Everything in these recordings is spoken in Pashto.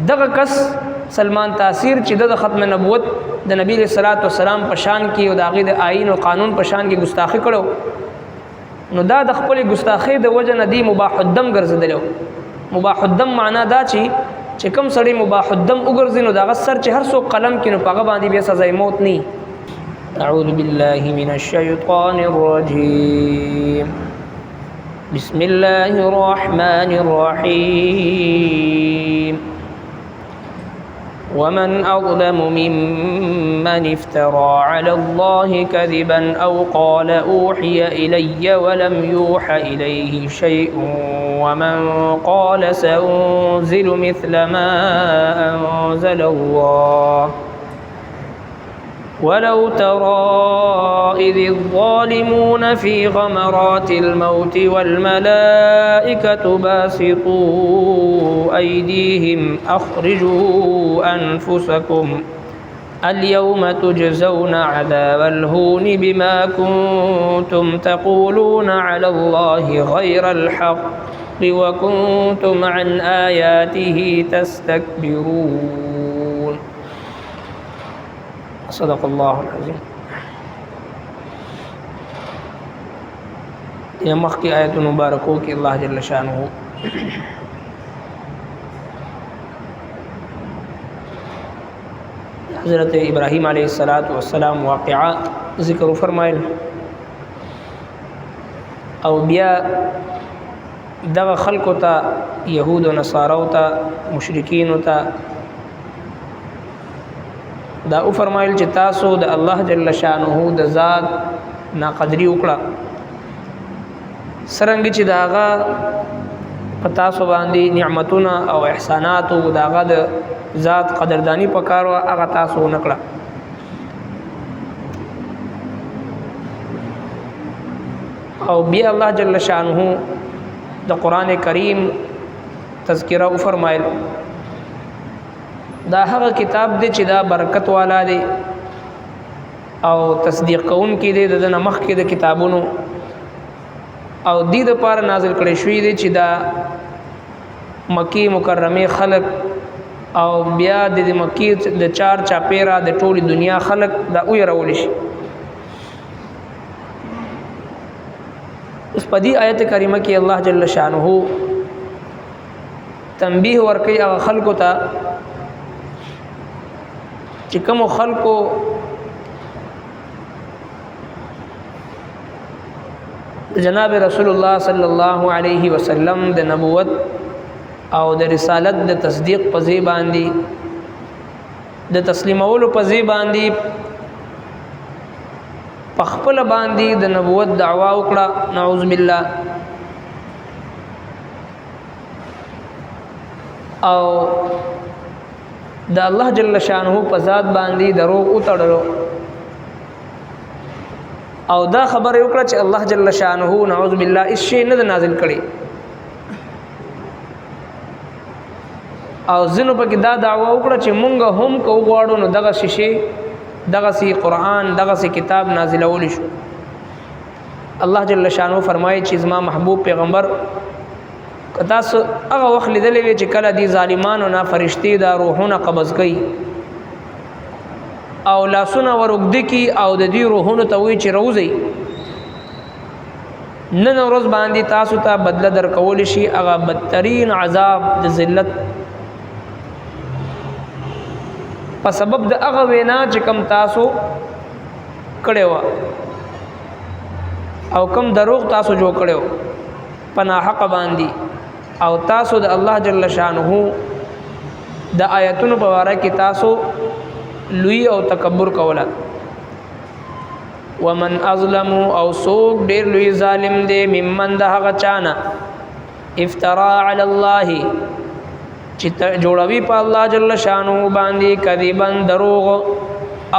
دغه کس سلمان تاثیر چې د ختم نبوت د نبی صلی الله علیه وسلم په شان کې او د هغې د آیین او قانون په شان کې ګستاخي کړو، نو دا د خپلې ګستاخۍ د وجه نه دی مباح الدم ګرځېدلی. مباح الدم معنا دا چې کوم سړی مباح الدم وګرځي نو د هغه سر چې هر څوک قلم کړي نو په هغه باندې بیا سزای موت نه. اعوذ بالله من الشیطان الرجیم. بسم الله الرحمن الرحیم. ومن أظلم ممن افترى على الله كذبا أو قال أوحي إلي ولم يوح إليه شيء ومن قال سأنزل مثل ما أنزل الله ولو ترى إذ الظالمون في غمرات الموت والملائكة باسطوا أيديهم أخرجوا أنفسكم اليوم تجزون عذاب الهون بما كنتم تقولون على الله غير الحق وكنتم عن آياته تستكبرون. صدق الله العظيم. یا مخی آیت مبارکو کی اللہ جل شانہ حضرت ابراہیم علیہ السلام واقعہ ذکر فرمائل او بیا دغه خلقو ته یهود و نصارو ته مشرکین ته دا او فرمایل چې تاسو د الله جل شانه د ذات ناقدری وکړه، سرنګ چې داغه په تاسو باندې نعمتونه او احسانات او داغه د ذات قدردانی پکار او هغه تاسو نکړه. او بیا الله جل شانه د قران کریم تذکرہ او فرمایل دا هغه کتاب دی چې دا برکت والا دی او تصدیق کون کې دی د نمخ کې د کتابونو او دې د پاره نازل کړي شوی دی چې دا مکی مکرمه خلق او بیا د مکی د چار چاپیرا د ټولي دنیا خلق دا او يرول شي. اس پدی آیت کریمه کې الله جل شانه تنبیه ورکړي هغه خلقو ته چې کوم خلقو جناب رسول الله صلی الله علیه وسلم د نبوت او د رسالت د تصدیق په ځای باندې د تسلیمولو په ځای باندې په خپل باندې د نبوت دعوا وکړه، نعوذ بالله، او د الله جل شانه په ذات باندې دروغ وتړلو او دا خبر یو کړ چې الله جل شانه نعوذ بالله هیڅ شی نه نازل کړي او زنو په کې دا دعوا وکړه چې مونږ هم کو غواړو نو دغه شی دغه سی قرآن دغه سی کتاب نازلول شو. الله جل شانه فرمایي چې زما محبوب پیغمبر کتا سو هغه وخت لیدلې وی چې کله دي ظالمانو نه فرشتي دا روحونه قبض کړي او لاسونه ورګد کی او د دې روحونو ته وی چې روزي نن ورځ باندې تاسو ته بدله درکول شي هغه بدترین عذاب د ذلت په سبب د هغه وینا چې کم تاسو کړو او کم دروغ تاسو جوړ کړو پنا حق باندې او تاسو د الله جل شانه د آیاتونو په اړه کې تاسو لوی او تکبر کوله. ومن اظلم او سوق ډیر لوی ظالم دی ممن د هغه چانه افترا علی الله چې جوړوي په الله جل شانه باندې کذبن دروغ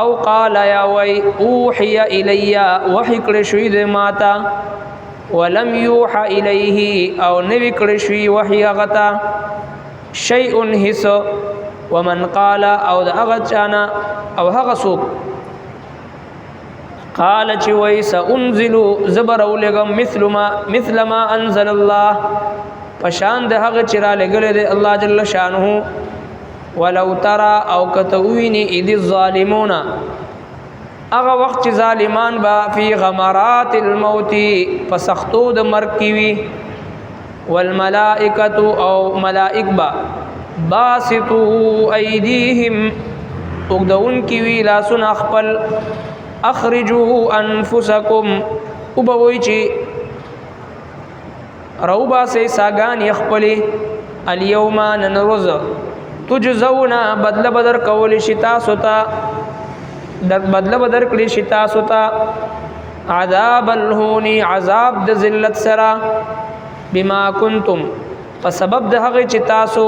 او قال یا وی اوحي الی وحی کړی شوی د ماتا ولم يوحى إليه أو نبكر شوي وحي غتا شيء هس ومن قال أو أغتانا أو هغسوك قال چوي سأنزل زبر لغم مثل ما أنزل الله فشان ده هغ چرا لګل دي الله جل شانه ولو ترى او کتوینی اذ الظالمون اغه وخت چې ظالمان با فی غمرات الموت فسختو د مرګ کی وی والملائکه او ملائک با باسطوا ایدیهم وګدون کی وی لاسن خپل اخرجوا انفسکم وبوي چې روبا سے ساگان یخپلی اليوم ننرز تجزونا بدل بدر کول شتا ستا بدل بدر کلی شتا ستا عذاب الهونی عذاب د ذلت سرا بما کنتم فسبب د هغه چې تاسو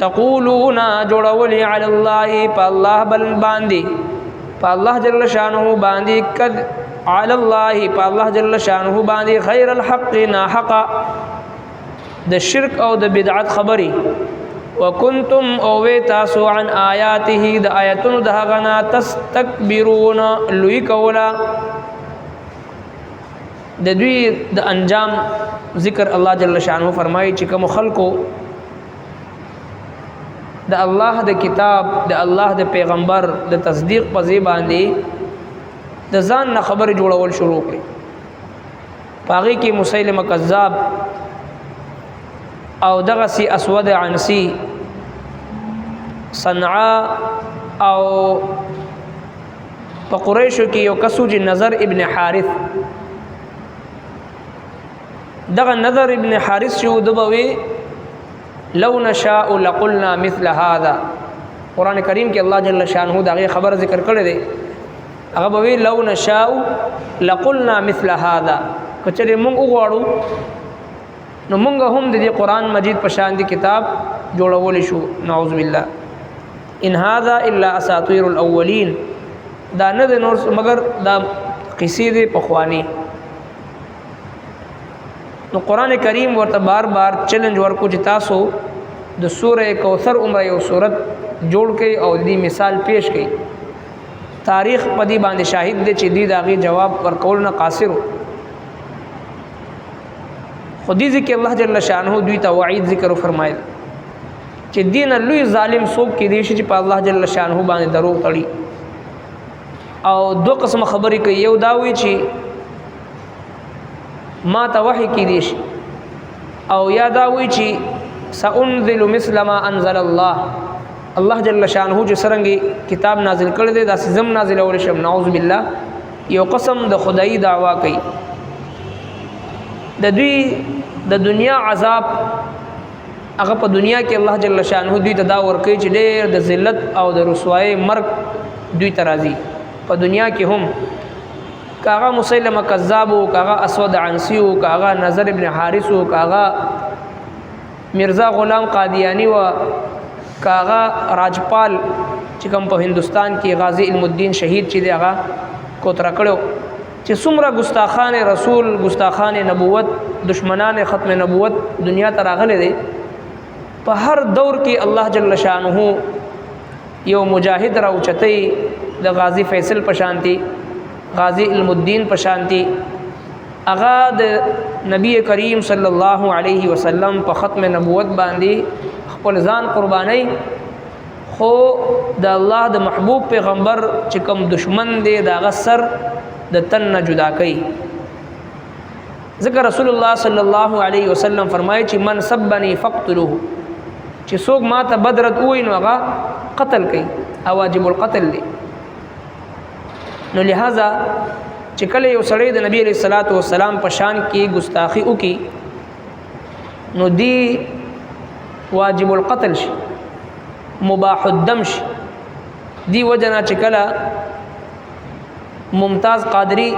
تقولون جوړولي علی الله فالله بل باندې فالله جل شانه باندې قد علی الله فالله جل شانه باندې غیر الحق ناحق د شرک او د بدعت خبري وکنتم او تاسو عن آیاته د آیاتونو د هغنا تستكبرون لوی کولا د دوی د انجام ذکر الله جل شانه فرمایي چې کوم خلکو د الله د کتاب د الله د پیغمبر د تصدیق په ځای باندې د ځان نه خبر جوړول شروع کړي پاغي کې مسیلمه کذاب او دغه سی اسود عنسی صنعاء او په قریشو کې یو کسوج نظر ابن حارث دغه نظر ابن حارث شو دبوي لو نشاء لقلنا مثل هذا قران کریم کې الله جل شانه دغه خبر ذکر کړی دی هغه به لو نشاء لقلنا مثل هذا کچره مونږ وغواړو نو مونږ هم د قران مجید په شان دي کتاب جوړول شو نعوذ بالله ان هذا الا اساطير الاولين دا نه د نور مگر دا قصې دي پخوانی نو قران کریم ورته بار بار چیلنج ورکو چې تاسو د سوره کوثر عمره یو سورت جوړ کړي او دې مثال پیش کړي تاریخ پدی باندې شاهد دي چې دې داغي جواب ورکول نه قاصر خودی ذکر الله جل شانه دوی ته وعید ذکر فرمایل چې دین لوی ظالم څوک کې دي چې په الله جل شانه باندې دروغ تړي او دو قسم خبرې کوي یو دا وی چې ما ته وحی کې دي او یا دا وی چې سانزل مثل ما انزل الله الله جل شانه چې سرنګي کتاب نازل کړی دی دا سزم نازل اول شم نعوذ بالله یو قسم د خدای دعوا کوي د دوی د دنیا عذاب هغه په دنیا کې الله جل شانه دوی ته دا ورکوي چې ډېر د ذلت او د رسوایی مرګ دوی ته راځي په دنیا کې هم کاغه مسیلمه کذاب او کاغه اسود عنسی او کاغه نظر ابن حارث او کاغه مرزا غلام قادیانی و کاغه راجپال چې کوم په هندستان کې غازی علم الدین شهید چې دی هغه کوتره کړو چې څومره ګستاخان رسول ګستاخان نبوت دشمنان ختم نبوت دنیا ته راغلي دي په هر دور کې الله جل شانه یو مجاهد راوچتي د غازی فیصل پشانتی غازی علم الدین پشانتی اغا د نبی کریم صلی الله علیه وسلم په ختم نبوت باندې خپل ځان قرباني خو د الله د محبوب پیغمبر چې کوم دشمن دی دا غسر د تن جدا کوي ذکر رسول الله صلی الله علیه وسلم فرمایي چې من سبني فقتلوه چې څوک ما ته بدرت وای نو هغه قتل کوي او واجب القتل دی نو لہذا چې کله یو سړی د نبی علیہ الصلوۃ والسلام په شان کې ګستاخی وکي نو دی واجب القتل شي مباح الدم شي دی وجنا چې کله ممتاز قادری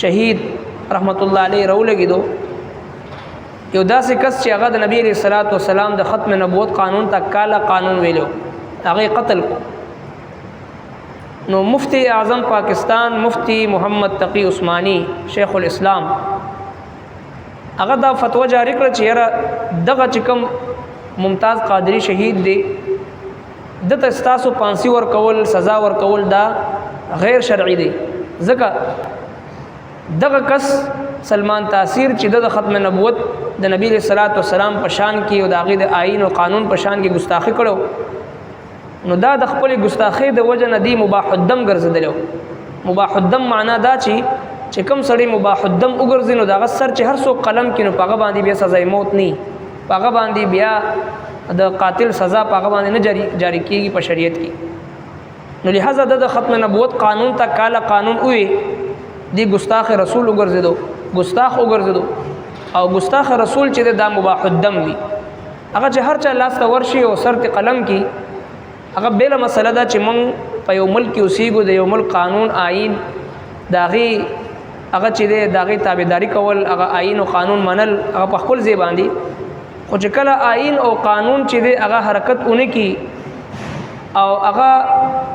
شهید رحمت الله علیه راولګیدو یو داسې کس چې هغه د نبی علیہ الصلوۃ والسلام د ختم نبوت قانون ته کالا قانون ویلو هغه قتل کو نو مفتی اعظم پاکستان مفتی محمد تقی عثمانی شیخ الاسلام هغه دا فتوا جاری کړ چې یاره دغه چې کوم ممتاز قادری شهید دی د تاسو پانسی ور کول سزا ور کول دا غیر شرعي دی ځکه دغه کس سلمان تاثیر چې د ختم نبوت د نبی صلی الله علیه وسلم په شان کې او د هغې د آئین او قانون په شان کې ګستاخي کړو نو دا د خپلې ګستاخۍ د وجه نه دی مباح الدم ګرځېدلی. مباح الدم معنا دا چې کوم سړی مباح الدم وګرځي نو د هغه سر چې هر څوک قلم کړي نو په هغه باندې بیا سزای موت نه، په هغه باندې بیا د قاتل سزا په هغه باندې نه جاری کېږي په شریعت کې. نو لہذا د ختم نبوت قانون ته کاله قانون وي دی ګستاخ رسول وګرځېدو، ګستاخ وګرځېدو. او ګستاخ رسول چې دا مباح الدم وي هغه چې هر چا لاس ته ورشي او سر ته قلم کی هغه بیله مسله ده چې مونږ په یو ملک کې اوسېږو، د یو ملک قانون آئین د هغې هغه چې دی د هغې تابعداري کول، هغه آئین او قانون منل هغه په خپل ځای باندې. خو چې کله آئین او قانون چې دی هغه حرکت ونه کي او هغه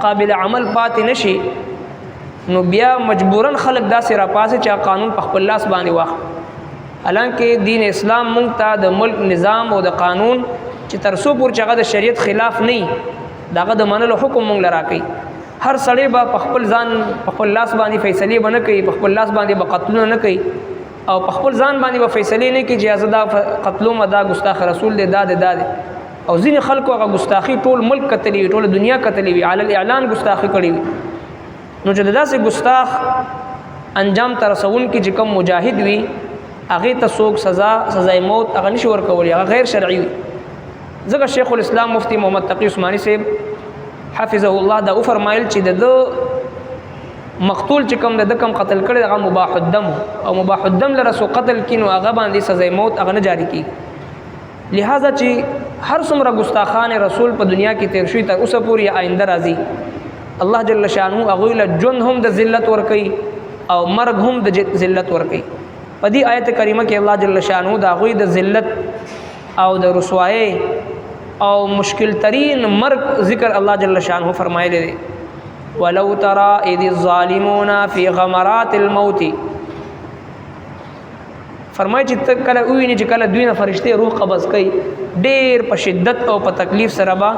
قابل عمل پاتې نشي نو بیا مجبوراً خلک داسې راپاسي چې قانون په خپل لاس باندې واخلي. حالانکه دین اسلام مونږ ته د ملک نظام او د قانون چې تر څو پورې چې هغه د شریعت خلاف نه وي د هغه د منلو حکم مونږ له راکوي. هر سړی به په خپل ځان په خپل لاس باندې فیصلې به نه کوي، په خپل لاس باندې به قتلونه نه کوي او په خپل ځان باندې به فیصلې نه کوي چې زه دا قتلوم دا ګستاخ رسول دی دا دی. او ځینې خلکو هغه ګستاخي ټول ملک کتلی وي، ټوله دنیا کتلی وي، علی الاعلان ګستاخي کړې وي. نو چې داسې ګستاخ انجام ته رسونکي چې کوم مجاهد وي هغې ته څوک سزای موت هغه نشي ورکولی، هغه غیر شرعي وي. ځکه شیخ الاسلام مفتی محمد تقی عثماني صاحب حفظه الله دا وفرمایل چې د مقتول چې کوم د کم قتل کړي هغه مباح الدم او مباح الدم لره سو قتل کینو هغه باندې سزای موت هغه نه جاری کیږي. لہذا چې هر څومره ګستاخان رسول په دنیا کې تیر شوي تر اوسه پورې آینده راځي الله جل شانه هغوی له ژوند هم د ذلت ورکوي او مرګ هم د ذلت ورکوي. په دې آیت کریمه کې الله جل شانه د هغوی د ذلت او د رسوایی او مشکل ترین مرګ ذکر الله جل شانه فرمایلی دی. ولو ترى اذ الظالمون في غمرات الموت فرمایي چې کله ویني چې کله دوی نه فرشتي روح قبض کوي ډېر په شدت او په تکلیف سره به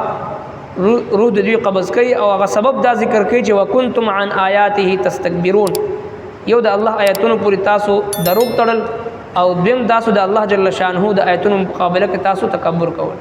روح د دوی قبض کوي او هغه سبب دا ذکر کوي چې وکنتم عن آیاته تستكبرون. یو د الله آیاتونو پورې تاسو دروغ تړل او دویم تاسو د الله جل شانه د آیاتونو مقابله کې تاسو تکبر کول.